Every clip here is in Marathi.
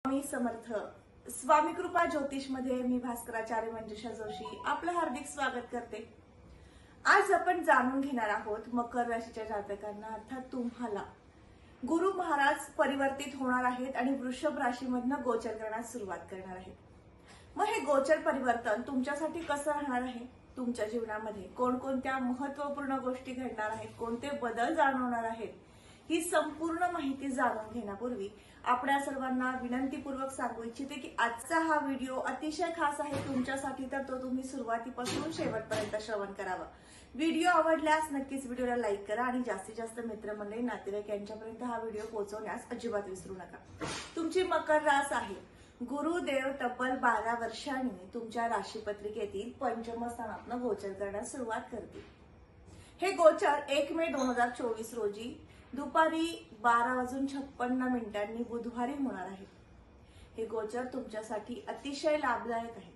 स्वामी समर्थ. स्वामी कृपा ज्योतिष मध्ये मी भास्कराचार्य मंजुषा जोशी आपलं हार्दिक स्वागत करते. आज आपण जाणून घेणार आहोत मकर राशीच्या जातकांना अर्थात तुम्हाला गुरु महाराज परिवर्तित होणार आहेत आणि वृषभ राशीमधनं गोचर करण्यास सुरुवात करणार आहेत. मग हे गोचर परिवर्तन तुमच्यासाठी कसं राहणार आहे, तुमच्या जीवनामध्ये कोणकोणत्या महत्त्वपूर्ण गोष्टी घडणार आहेत, कोणते बदल जाणवणार आहेत, ही संपूर्ण माहिती जाणून घेण्यापूर्वी आपल्या सर्वांना विनंतीपूर्वक सांगू इच्छिते की आजचा हा व्हिडिओ अतिशय खास आहे तुमच्यासाठी, तर तो तुम्ही सुरुवातीपासून शेवटपर्यंत श्रवण करावा. व्हिडिओ आवडल्यास नक्कीच व्हिडिओला लाईक करा आणि जास्तीत जास्त मित्रमंडळी, नातेवाईक यांच्यापर्यंत हा व्हिडिओ पोहोचवण्यास अजिबात विसरू नका. तुमची मकर रास आहे. गुरुदेव तब्बल 12 वर्षांनी तुमच्या राशीपत्रिकेतील पंचम स्थानातनं गोचर करण्यास सुरुवात करतील. हे गोचर 1 मे 2024 रोजी दुपारी 12:56 बुधवारी होणार आहे. हे गोचर तुमच्यासाठी अतिशय लाभदायक आहे.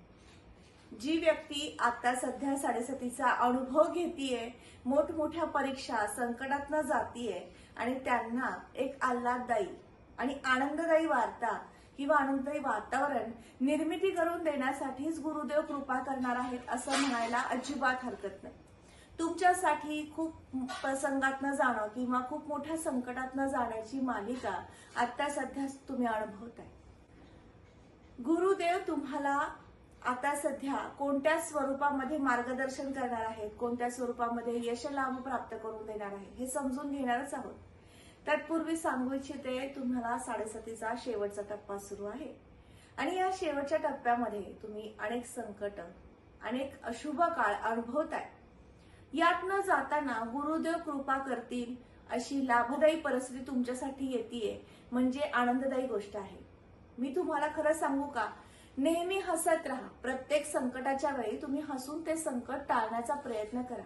जी व्यक्ती आता सध्या साडेसातीचा अनुभव घेतीये, मोठमोठ्या परीक्षा संकटातनं जातीये आणि त्यांना एक आल्हाददायी आणि आनंददायी वार्ता किंवा आनंददायी वातावरण निर्मिती करून देण्यासाठीच गुरुदेव कृपा करणार आहेत असं म्हणायला अजिबात हरकत नाही. तुमच्यासाठी खूप प्रसंगातनं जाणं किंवा खूप मोठ्या संकटातनं जाण्याची मालिका आता सध्या तुम्ही अनुभवताय. गुरुदेव तुम्हाला आता सध्या कोणत्या स्वरूपामध्ये मार्गदर्शन करणार आहेत, कोणत्या स्वरूपामध्ये यश लाभ प्राप्त करून देणार आहे हे समजून घेणारच आहोत. तत्पूर्वी सांगू इच्छिते तुम्हाला साडेसातीचा शेवटचा टप्पा सुरू आहे आणि या शेवटच्या टप्प्यामध्ये तुम्ही अनेक संकट, अनेक अशुभ काळ अनुभवताय. यातनं जाताना गुरुदेव कृपा करतील अशी लाभदायी परिस्थिती तुमच्यासाठी येतेय म्हणजे आनंददायी गोष्ट आहे. मी तुम्हाला खरं सांगू का, नेहमी हसत राहा. प्रत्येक संकटाच्या वेळी तुम्ही हसून ते संकट टाळण्याचा प्रयत्न करा.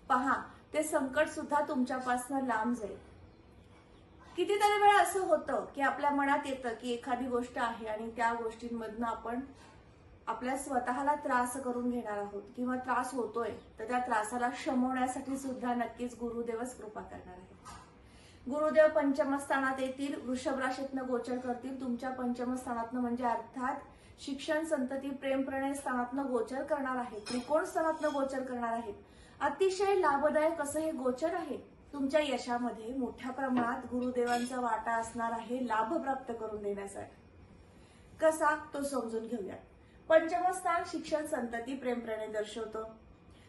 पहा, ते संकट सुद्धा तुमच्यापासून लांब जाईल. कितीतरी वेळा असं होतं की आपल्या मनात येतं की एखादी गोष्ट आहे आणि त्या गोष्टींमधनं आपण आपल्या स्वतःला त्रास करून घेणार आहोत किंवा त्रास होतोय, तर त्या त्रासाला शमवण्यासाठी सुद्धा नक्कीच गुरुदेवच कृपा करणार आहे. गुरुदेव पंचम स्थानात येतील, वृषभ राशीतनं गोचर करतील. तुमच्या पंचम स्थानातनं म्हणजे अर्थात शिक्षण, संतती, प्रेम, प्रणय स्थानातनं गोचर करणार आहेत, त्रिकोण स्थानातनं गोचर करणार आहेत. अतिशय लाभदायक असं हे गोचर आहे. तुमच्या यशामध्ये मोठ्या प्रमाणात गुरुदेवांचा वाटा असणार आहे लाभ प्राप्त करून देण्यासाठी. कसा तो समजून घेऊया. पंचम स्थान शिक्षण, संतती, प्रेम, प्रणय दर्शवतं.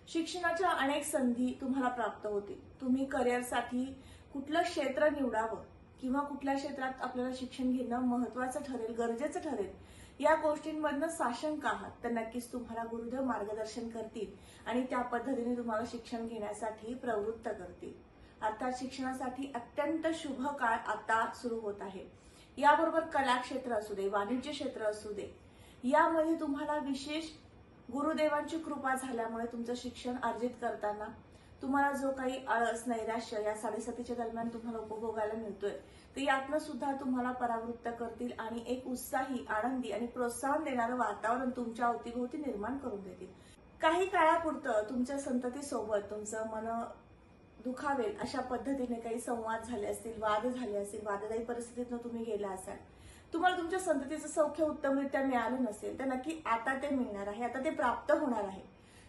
शिक्षणाच्या अनेक संधी तुम्हाला प्राप्त होतील. तुम्ही करिअरसाठी कुठलं क्षेत्र निवडावं किंवा कुठल्या क्षेत्रात आपल्याला शिक्षण घेणं महत्वाचं ठरेल, गरजेचं ठरेल, या गोष्टींमधनं साशंक आहात तर नक्कीच तुम्हाला गुरुदेव मार्गदर्शन करतील आणि त्या पद्धतीने तुम्हाला शिक्षण घेण्यासाठी प्रवृत्त करतील. अर्थात शिक्षणासाठी अत्यंत शुभ काळ आता सुरू होत आहे. याबरोबर कला क्षेत्र असू दे, वाणिज्य क्षेत्र असू दे, यामध्ये तुम्हाला विशेष गुरुदेवांची कृपा झाल्यामुळे तुमचं शिक्षण अर्जित करताना तुम्हाला जो काही आळस, नैराश्य या साडेसातीच्या दरम्यान तुम्हाला उपभोगायला मिळतोय, तर यातनं सुद्धा तुम्हाला परावृत्त करतील आणि एक उत्साही, आनंदी आणि प्रोत्साहन देणारं वातावरण तुमच्या अवतीभोवती निर्माण करून देतील. काही काळापुरतं तुमच्या संततीसोबत तुमचं मन दुखावेल अशा पद्धतीने काही संवाद झाले असतील, वाद झाले असतील, वाददायी परिस्थितीतून तुम्ही गेला असाल, तुम्हाला तुमच्या संततीचं सौख्य उत्तमरित्या मिळालं नसेल, तर नक्की आता ते मिळणार आहे, आता ते प्राप्त होणार आहे.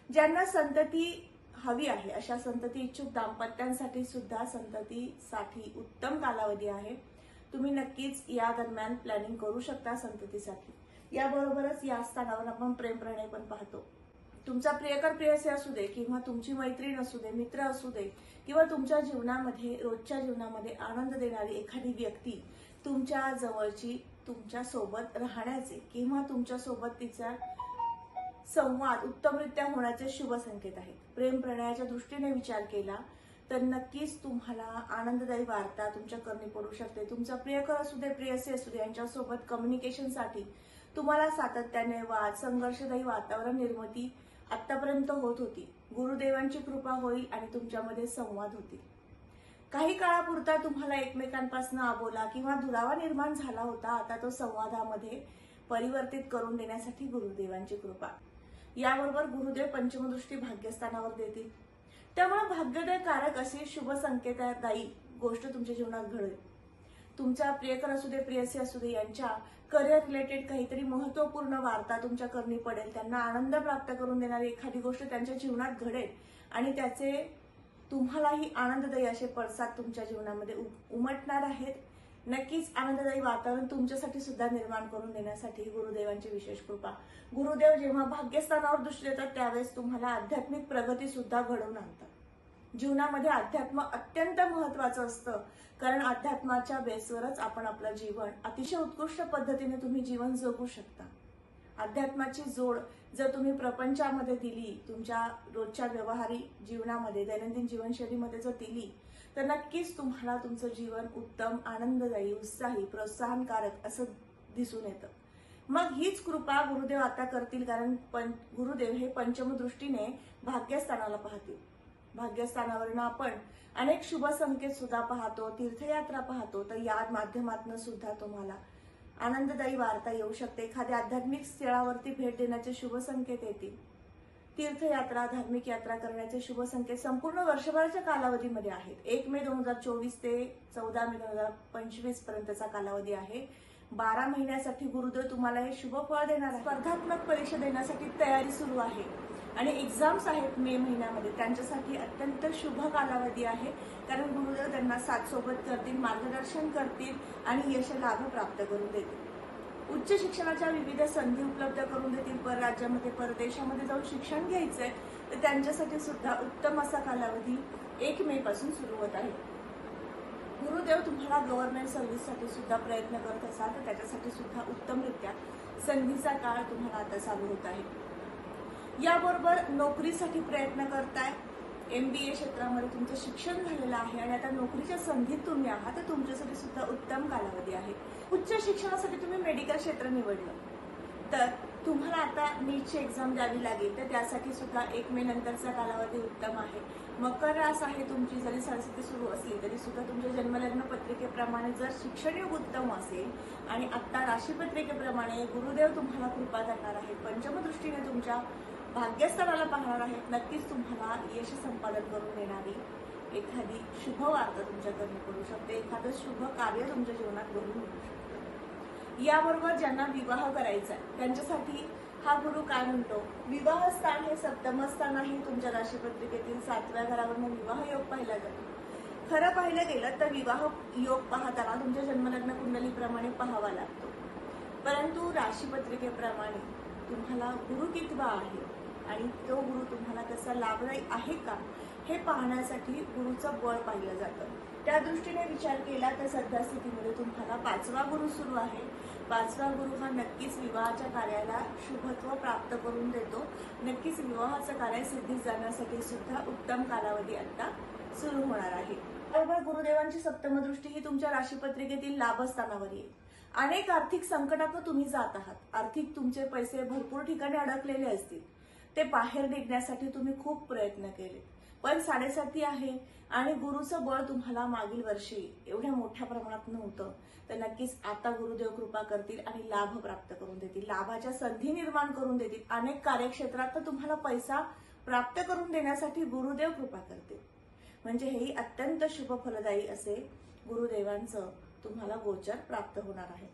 ज्यांना संतती हवी आहे अशा संतती इच्छुक दाम्पत्यांसाठी सुद्धा संततीसाठी उत्तम कालावधी आहे. तुम्ही नक्कीच या दरम्यान प्लॅनिंग करू शकता संततीसाठी. याबरोबरच या स्थानावर आपण प्रेम, प्रणय पण पाहतो. तुमचा प्रियकर, प्रेयसी असू दे किंवा तुमची मैत्रीण असू दे, मित्र असू दे किंवा तुमच्या जीवनामध्ये, रोजच्या जीवनामध्ये आनंद देणारी एखादी व्यक्ती तुमच्या जवळची तुमच्या सोबत राहण्याचे किंवा तुमच्या सोबत तिचा संवाद उत्तमरित्या होण्याचे शुभ संकेत आहेत. प्रेम, प्रणयाच्या दृष्टीने विचार केला तर नक्कीच तुम्हाला आनंददायी वार्ता तुमच्या कर्णी पडू शकते. तुमचा प्रियकर असू दे, प्रेयसी असू दे, यांच्यासोबत कम्युनिकेशनसाठी तुम्हाला सातत्याने वाद, संघर्षदायी वातावरण निर्मिती आतापर्यंत होत होती. गुरुदेवांची कृपा होईल आणि तुमच्यामध्ये संवाद होतील. काही काळापुरता तुम्हाला एकमेकांपासून आबोला किंवा दुरावा निर्माण झाला होता, आता तो संवादामध्ये परिवर्तित करून देण्यासाठी गुरुदेवांची कृपा. याबरोबर गुरुदेव पंचमदृष्टी भाग्यस्थानावर देतील, त्यामुळे भाग्योदय कारक असे शुभ संकेतदायी गोष्ट तुमच्या जीवनात घडेल. तुमचा प्रियकर असू दे, प्रियसी असू दे, यांच्या करिअर रिलेटेड काहीतरी महत्वपूर्ण वार्ता तुमच्या करणी पडेल. त्यांना आनंद प्राप्त करून देणारी एखादी गोष्ट त्यांच्या जीवनात घडेल आणि त्याचे तुम्हालाही आनंददायी असे पडसाद तुमच्या जीवनामध्ये उमटणार आहेत. नक्कीच आनंददायी वातावरण तुमच्यासाठी सुद्धा निर्माण करून देण्यासाठी गुरुदेवांची विशेष कृपा. गुरुदेव जेव्हा भाग्यस्थानावर दृष्टी देतात त्यावेळेस तुम्हाला आध्यात्मिक प्रगती सुद्धा घडवून आणतात. जीवनामध्ये अध्यात्म अत्यंत महत्वाचं असतं, कारण अध्यात्माच्या बेसवरच आपण आपलं जीवन अतिशय उत्कृष्ट पद्धतीने तुम्ही जीवन जगू शकता. अध्यात्माची जोड जर तुम्ही प्रपंचामध्ये दिली, तुमच्या रोजच्या व्यवहारी जीवनामध्ये, दैनंदिन जीवनशैलीमध्ये जर दिली, तर नक्कीच तुम्हाला तुमचं जीवन उत्तम, आनंददायी, उत्साही, प्रोत्साहनकारक असं दिसून येतं. मग हीच कृपा गुरुदेव आता करतील, कारण गुरुदेव हे पंचम दृष्टीने भाग्यस्थानाला पाहतील. भाग्यस्थानावरनं आपण अनेक शुभ संकेत सुद्धा पाहतो, तीर्थयात्रा पाहतो. तर या माध्यमातून सुद्धा तुम्हाला आनंददायी वार्ता येऊ शकते. एखाद्या आध्यात्मिक स्थळावरती भेट देण्याचे शुभ संकेत येतील. तीर्थयात्रा, धार्मिक यात्रा करण्याचे शुभ संकेत संपूर्ण वर्षभराच्या कालावधीमध्ये आहेत. 1 मे 2024 ते 14 मे 2025 पर्यंतचा कालावधी आहे. 12 महिन्यासाठी गुरुदेव तुम्हाला हे शुभ फळ देणार आहे. स्पर्धात्मक परीक्षा देण्यासाठी तयारी सुरू आहे आणि एक्झाम्स आहेत मे महिन्यामध्ये, त्यांच्यासाठी अत्यंत शुभ कालावधी आहे. कारण गुरुदेव त्यांना साथ सोबत करतील, मार्गदर्शन करतील आणि यश लाभ प्राप्त करून देतील. उच्च शिक्षणाच्या विविध संधी उपलब्ध करून देतील. परराज्यामध्ये, परदेशामध्ये जाऊन शिक्षण घ्यायचंय तर त्यांच्यासाठी सुद्धा उत्तम असा कालावधी 1 मे पासून सुरू होत आहे. गुरुदेव तुम्हाला गव्हर्नमेंट सर्व्हिससाठी सुद्धा प्रयत्न करत असाल तर त्याच्यासाठी सुद्धा उत्तमरित्या संधीचा काळ तुम्हाला आता चालू होत आहे. याबरोबर नोकरीसाठी प्रयत्न करताय, MBA क्षेत्रामध्ये तुमचं शिक्षण झालेलं आहे आणि आता नोकरीच्या संधीत तुम्ही आहात, तर तुमच्यासाठी सुद्धा उत्तम कालावधी आहे. उच्च शिक्षणासाठी तुम्ही मेडिकल क्षेत्र निवडलं तर तुम्हाला आता नीटची एक्झाम द्यावी लागेल, तर त्यासाठी सुद्धा 1 मे नंतरचा कालावधी उत्तम आहे. मकर रास आहे तुमची, जरी सरस्वती सुरू असली तरी सुद्धा तुमच्या जन्मलग्न पत्रिकेप्रमाणे जर शिक्षण योग उत्तम असेल आणि आता राशीपत्रिकेप्रमाणे गुरुदेव तुम्हाला कृपा करणार आहेत, पंचमदृष्टीने तुमच्या भाग्यस्थानाला पाहणार आहेत, नक्कीच तुम्हाला यश संपादन करून देणारी एखादी शुभ वार्ता तुमच्याकडे पडू शकते. एखादं शुभ कार्य तुमच्या जीवनात घडून येऊ शकते. याबरोबर ज्यांना विवाह करायचा आहे त्यांच्यासाठी हा गुरु काय म्हणतो, विवाह स्थान हे सप्तम स्थान आहे. तुमच्या राशीपत्रिकेतील 7व्या घरावरून विवाह योग पाहिला जातो. खरं पाहिलं गेलं तर विवाह योग पाहताना तुमच्या जन्मलग्न कुंडलीप्रमाणे पाहावा लागतो, परंतु राशीपत्रिकेप्रमाणे तुम्हाला गुरु कितवा आहे आणि तो गुरु तुम्हाला कसा लाभदायी आहे का हे पाहण्यासाठी गुरुचं बळ पाहिलं जातं. त्या दृष्टीने विचार केला तर सध्या स्थितीमध्ये तुम्हाला 5वा गुरु सुरू आहे. 5वा गुरु हा नक्कीच विवाहाच्या कार्याला शुभत्व प्राप्त करून देतो. नक्कीच विवाहाचं कार्य सिद्धीस जाण्यासाठी सुद्धा उत्तम कालावधी आता सुरू होणार आहे. बरोबर गुरुदेवांची सप्तम दृष्टी ही तुमच्या राशीपत्रिकेतील लाभस्थानावर येईल. अनेक आर्थिक संकटातून तुम्ही जात आहात. आर्थिक तुमचे पैसे भरपूर ठिकाणी अडकलेले असतील, ते बाहेर निघण्यासाठी तुम्ही खूप प्रयत्न केले, पण 7.5 आहे आणि गुरुचं बळ तुम्हाला मागील वर्षी एवढ्या मोठ्या प्रमाणात नव्हतं, तर नक्कीच आता गुरुदेव कृपा करतील आणि लाभ प्राप्त करून देतील, लाभाच्या संधी निर्माण करून देतील. अनेक कार्यक्षेत्रात तर तुम्हाला पैसा प्राप्त करून देण्यासाठी गुरुदेव कृपा करतील. म्हणजे हेही अत्यंत शुभ फलदायी असे गुरुदेवांचं तुम्हाला गोचर प्राप्त होणार आहे.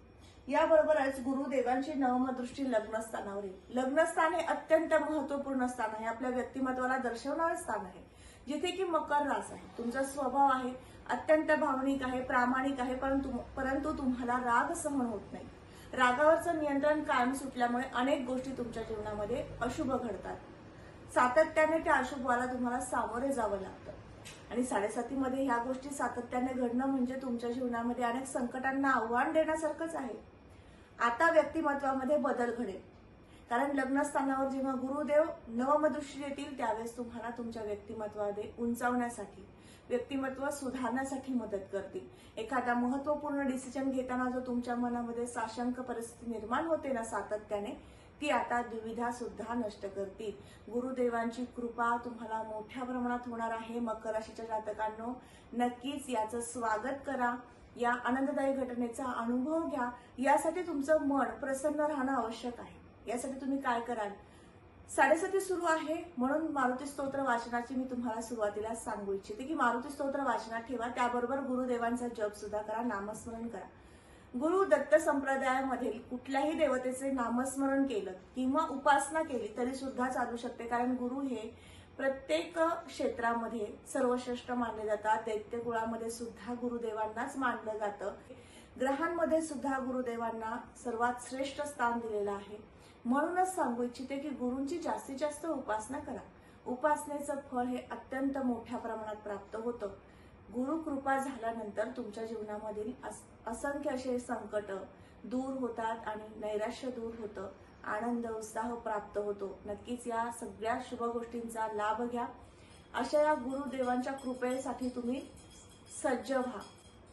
याबरोबरच गुरुदेवांची 9वी दृष्टी लग्नस्थानावर येईल. लग्नस्थान हे अत्यंत महत्वपूर्ण स्थान आहे, आपल्या व्यक्तिमत्वाला दर्शवणारं स्थान आहे, जिथे की मकर रास आहे. तुमचा स्वभाव आहे अत्यंत भावनिक आहे, प्रामाणिक आहे, परंतु तुम्हाला राग सहन होत नाही. रागावरचं नियंत्रण कायम सुटल्यामुळे अनेक गोष्टी तुमच्या जीवनामध्ये अशुभ घडतात. सातत्याने त्या अशुभाला तुम्हाला सामोरे जावं लागतं आणि 7.5 मध्ये ह्या गोष्टी सातत्याने घडणं म्हणजे तुमच्या जीवनामध्ये अनेक संकटांना आव्हान देण्यासारखंच आहे. आता व्यक्तिमत्वामध्ये बदल घडेल, कारण लग्नस्थानावर जेव्हा गुरुदेव 9वी दृष्टी देतील त्यावेळेस तुम्हाला तुमच्या व्यक्तिमत्वामध्ये उंचावण्यासाठी, व्यक्तिमत्व सुधारण्यासाठी मदत करतील. एखादा महत्वपूर्ण डिसिजन घेताना जो तुमच्या मनामध्ये साशंक परिस्थिती निर्माण होते ना सातत्याने, ती आता दुविधा सुद्धा नष्ट करतील. गुरुदेवांची कृपा तुम्हाला मोठ्या प्रमाणात होणार आहे. मकर राशीच्या जातकांनो, नक्कीच याचं स्वागत करा. या आनंददायी घटनेचा अनुभव घ्या. यासाठी तुमचं मन प्रसन्न राहणं आवश्यक आहे. यासाठी तुम्ही काय कराल, साडेसाती सुरू आहे, म्हणून मारुती स्तोत्र वाचनाची मी तुम्हाला सुरुवातीला सांगू इच्छिते की मारुती स्तोत्र वाचनात ठेवा, त्याबरोबर गुरुदेवांचा जप सुद्धा करा, नामस्मरण करा. गुरु दत्त संप्रदायामधील कुठल्याही देवतेचे नामस्मरण केलं किंवा उपासना केली तरी सुद्धा चालू शकते, कारण गुरु हे प्रत्येक क्षेत्रामध्ये सर्वश्रेष्ठ मानले जातात. दैत्यकुळामध्ये सुद्धा गुरुदेवांनाच मानलं जातं. ग्रहांमध्ये सुद्धा गुरुदेवांना सर्वात श्रेष्ठ स्थान दिलेलं आहे. म्हणूनच सांगू इच्छिते की गुरूंची जास्तीत जास्त उपासना करा. उपासनेचं फळ हे अत्यंत मोठ्या प्रमाणात प्राप्त होतं. गुरु कृपा झाल्यानंतर तुमच्या जीवनामधील असंख्य असे संकट दूर होतात आणि नैराश्य दूर होतं, आनंद उत्साह प्राप्त होतो. नक्कीच या सगळ्या शुभ गोष्टींचा लाभ घ्या. अशा या गुरुदेवांच्या कृपेसाठी तुम्ही सज्ज व्हा.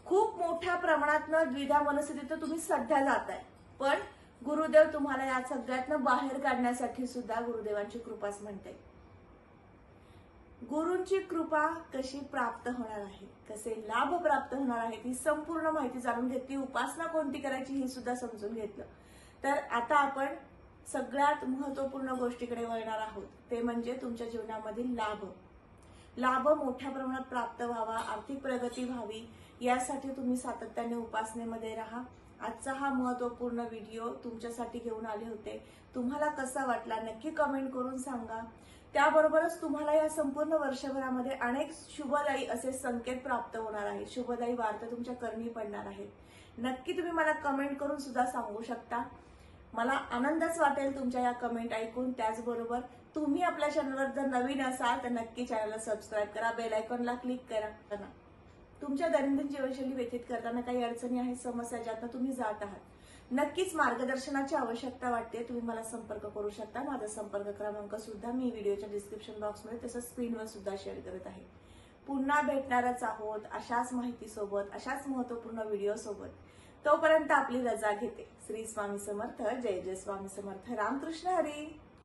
खूप मोठ्या प्रमाणात द्विधा मनस्थितीत तुम्ही सध्या जाताय, पण गुरुदेव तुम्हाला या सगळ्यातनं बाहेर काढण्यासाठी सुद्धा गुरुदेवांची कृपाच म्हणते. गुरूंची कृपा कशी प्राप्त होणार आहे, कसे लाभ प्राप्त होणार आहेत, ही संपूर्ण माहिती जाणून घेतली. उपासना कोणती करायची ही सुद्धा समजून घेतलं. तर आता आपण सगळ्यात महत्वपूर्ण गोष्टीकडे वळणार आहोत, ते म्हणजे तुमच्या जीवनामधील लाभ. लाभ मोठ्या प्रमाणात प्राप्त व्हावा, आर्थिक प्रगती व्हावी, यासाठी तुम्ही सातत्याने उपासनेमध्ये राहा. आजचा हा महत्वपूर्ण व्हिडिओ तुमच्यासाठी घेऊन आले होते. तुम्हाला कसा वाटला नक्की कमेंट करून सांगा. त्याबरोबरच तुम्हाला या संपूर्ण वर्षभरामध्ये अनेक शुभदायी असे संकेत प्राप्त होणार आहेत, शुभदायी वार्ता तुमच्या कर्मी पडणार आहेत. नक्की तुम्ही मला कमेंट करून सुद्धा सांगू शकता. मला आनंदच वाटेल तुमच्या या कमेंट ऐकून. त्याचबरोबर तुम्ही आपल्या चॅनलवर जर नवीन असाल तर नक्की चॅनलला सबस्क्राईब करा, बेल आयकॉनला क्लिक करा. तुमच्या दैनंदिन जीवनशैली व्यतीत करताना काही अडचणी आहेत, समस्या ज्यातनं तुम्ही जात आहात, नक्कीच मार्गदर्शनाची आवश्यकता वाटते, तुम्ही मला संपर्क करू शकता. माझा संपर्क क्रमांक सुद्धा मी व्हिडिओच्या डिस्क्रिप्शन बॉक्समध्ये तसंच स्क्रीनवर सुद्धा शेअर करत आहे. पुन्हा भेटणारच आहोत अशाच माहितीसोबत, अशाच महत्वपूर्ण व्हिडिओ सोबत. तोपर्यंत आपली रजा घेते. श्री स्वामी समर्थ. जय जय स्वामी समर्थ. रामकृष्ण हरी.